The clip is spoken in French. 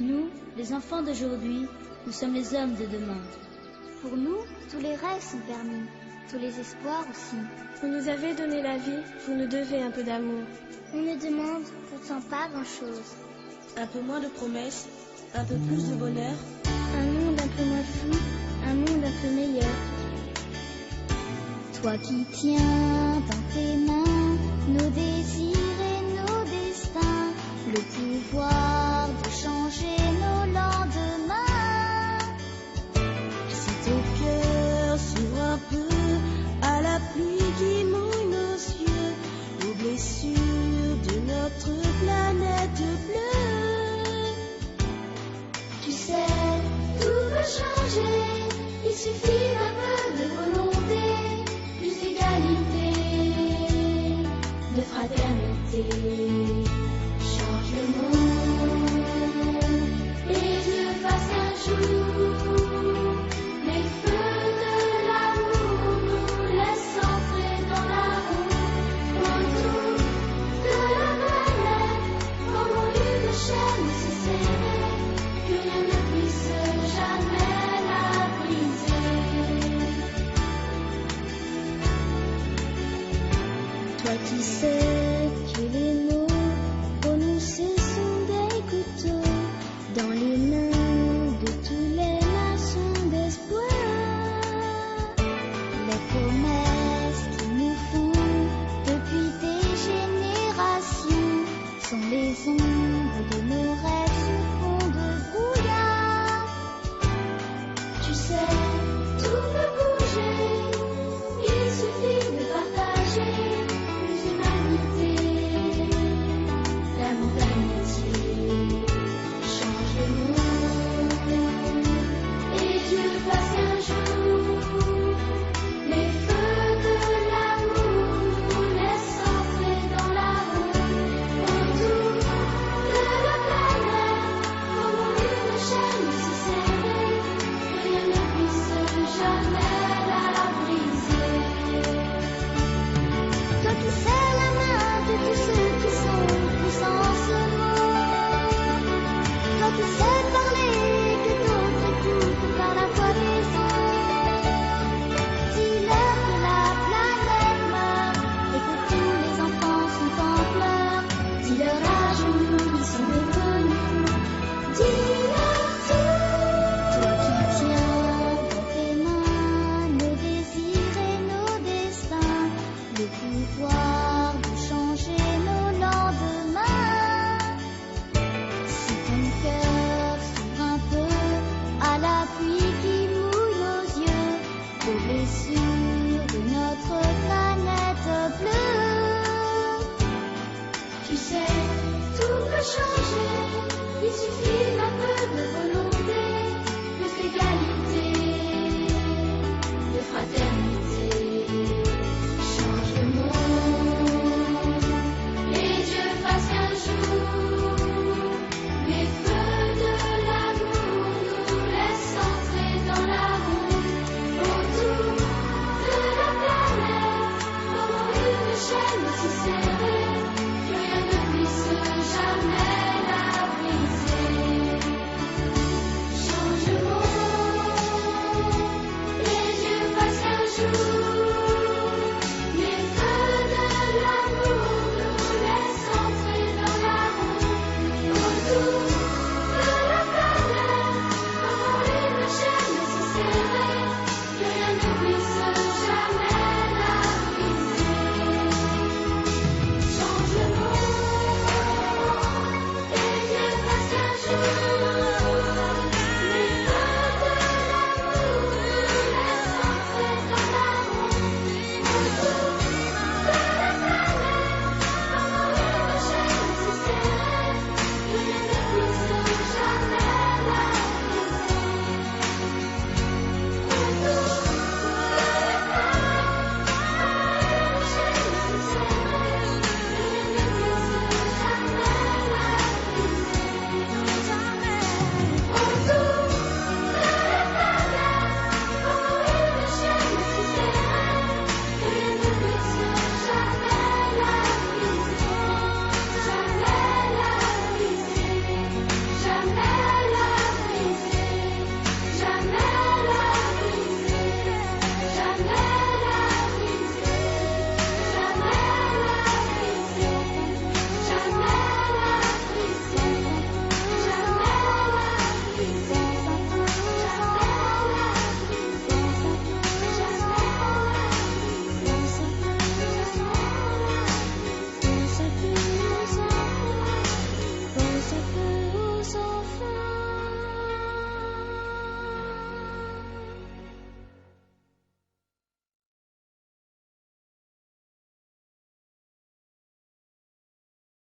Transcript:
Nous, les enfants d'aujourd'hui, nous sommes les hommes de demain. Pour nous, tous les rêves sont permis, tous les espoirs aussi. Vous nous avez donné la vie, vous nous devez un peu d'amour. On ne demande pourtant pas grand-chose. Un peu moins de promesses, un peu plus de bonheur. Un monde un peu moins fou, un monde un peu meilleur. Toi qui tiens dans tes mains nos désirs et nos destins, le pouvoir de changer nos lendemains. Si ton cœur s'ouvre un peu à la pluie qui mouille nos yeux, aux blessures de notre planète bleue. Tu sais, tout peut changer, il suffit d'un peu de volonté, plus d'égalité, de fraternité. Change le monde, et Dieu fasse qu'un jour, les feux de l'amour nous laissent entrer dans la roue, autour de la planète, comme au lieu de chaînes se serrer, que rien ne puisse jamais la briser. Toi qui sais